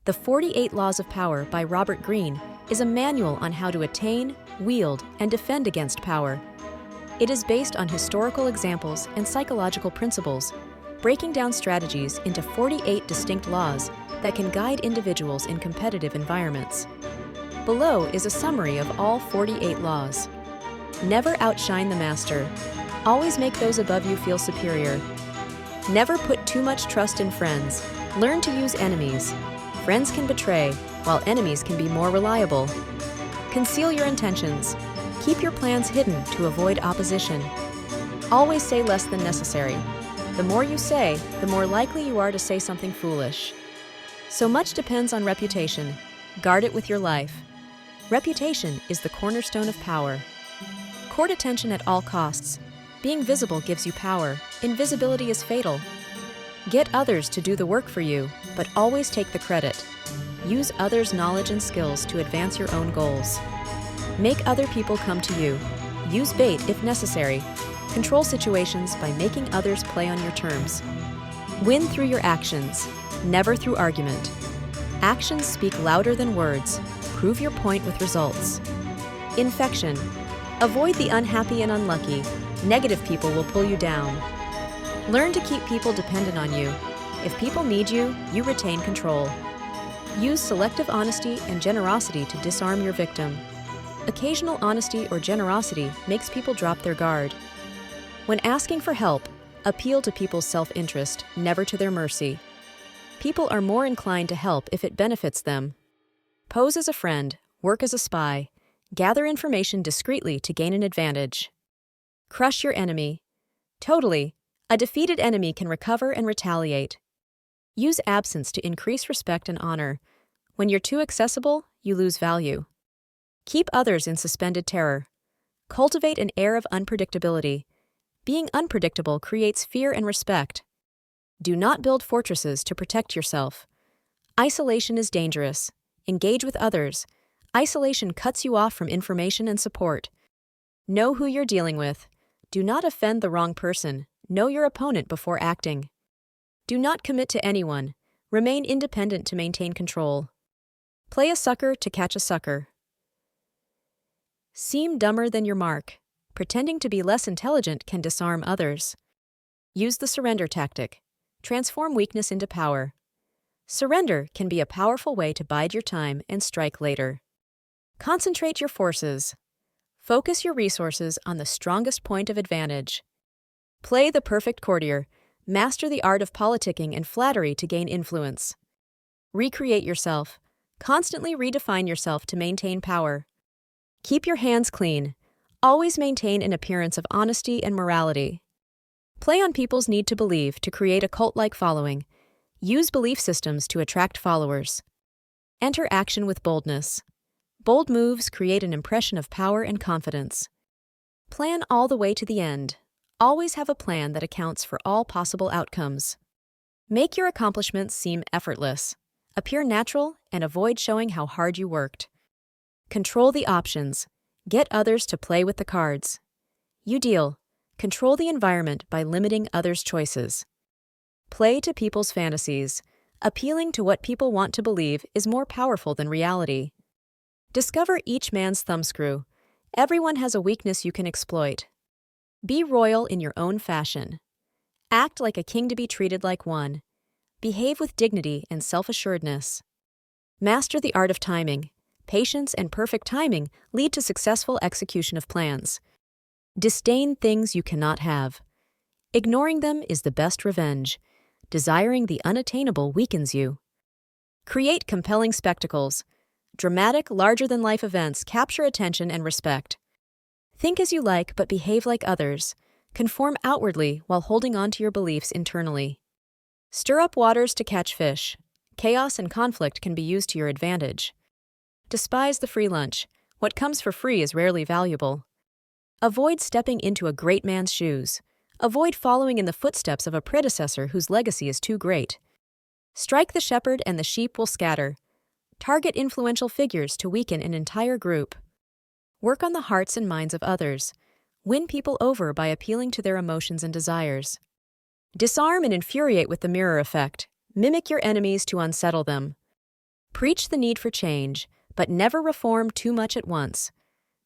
The 48 Laws of Power by Robert Greene is a manual on how to attain, wield, and defend against power. It is based on historical examples and psychological principles, breaking down strategies into 48 distinct laws that can guide individuals in competitive environments. Below is a summary of all 48 laws. Never outshine the master. Always make those above you feel superior. Never put too much trust in friends. Learn to use enemies. Friends can betray, while enemies can be more reliable. Conceal your intentions. Keep your plans hidden to avoid opposition. Always say less than necessary. The more you say, the more likely you are to say something foolish. So much depends on reputation. Guard it with your life. Reputation is the cornerstone of power. Court attention at all costs. Being visible gives you power. Invisibility is fatal. Get others to do the work for you, but always take the credit. Use others' knowledge and skills to advance your own goals. Make other people come to you. Use bait if necessary. Control situations by making others play on your terms. Win through your actions, never through argument. Actions speak louder than words. Prove your point with results. Infection. Avoid the unhappy and unlucky. Negative people will pull you down. Learn to keep people dependent on you. If people need you, you retain control. Use selective honesty and generosity to disarm your victim. Occasional honesty or generosity makes people drop their guard. When asking for help, appeal to people's self-interest, never to their mercy. People are more inclined to help if it benefits them. Pose as a friend, work as a spy. Gather information discreetly to gain an advantage. Crush your enemy. Totally. A defeated enemy can recover and retaliate. Use absence to increase respect and honor. When you're too accessible, you lose value. Keep others in suspended terror. Cultivate an air of unpredictability. Being unpredictable creates fear and respect. Do not build fortresses to protect yourself. Isolation is dangerous. Engage with others. Isolation cuts you off from information and support. Know who you're dealing with. Do not offend the wrong person. Know your opponent before acting. Do not commit to anyone. Remain independent to maintain control. Play a sucker to catch a sucker. Seem dumber than your mark. Pretending to be less intelligent can disarm others. Use the surrender tactic. Transform weakness into power. Surrender can be a powerful way to bide your time and strike later. Concentrate your forces. Focus your resources on the strongest point of advantage. Play the perfect courtier. Master the art of politicking and flattery to gain influence. Recreate yourself. Constantly redefine yourself to maintain power. Keep your hands clean. Always maintain an appearance of honesty and morality. Play on people's need to believe to create a cult-like following. Use belief systems to attract followers. Enter action with boldness. Bold moves create an impression of power and confidence. Plan all the way to the end. Always have a plan that accounts for all possible outcomes. Make your accomplishments seem effortless. Appear natural and avoid showing how hard you worked. Control the options. Get others to play with the cards. You deal. Control the environment by limiting others' choices. Play to people's fantasies. Appealing to what people want to believe is more powerful than reality. Discover each man's thumbscrew. Everyone has a weakness you can exploit. Be royal in your own fashion. Act like a king to be treated like one. Behave with dignity and self-assuredness. Master the art of timing. Patience and perfect timing lead to successful execution of plans. Disdain things you cannot have. Ignoring them is the best revenge. Desiring the unattainable weakens you. Create compelling spectacles. Dramatic, larger-than-life events capture attention and respect. Think as you like, but behave like others. Conform outwardly while holding on to your beliefs internally. Stir up waters to catch fish. Chaos and conflict can be used to your advantage. Despise the free lunch. What comes for free is rarely valuable. Avoid stepping into a great man's shoes. Avoid following in the footsteps of a predecessor whose legacy is too great. Strike the shepherd and the sheep will scatter. Target influential figures to weaken an entire group. Work on the hearts and minds of others. Win people over by appealing to their emotions and desires. Disarm and infuriate with the mirror effect. Mimic your enemies to unsettle them. Preach the need for change, but never reform too much at once.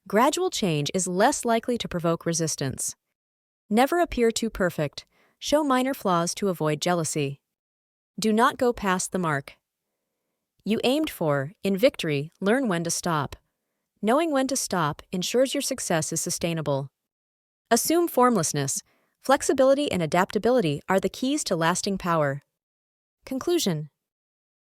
Gradual change is less likely to provoke resistance. Never appear too perfect. Show minor flaws to avoid jealousy. Do not go past the mark. You aimed for, in victory, learn when to stop. Knowing when to stop ensures your success is sustainable. Assume formlessness. Flexibility and adaptability are the keys to lasting power. Conclusion.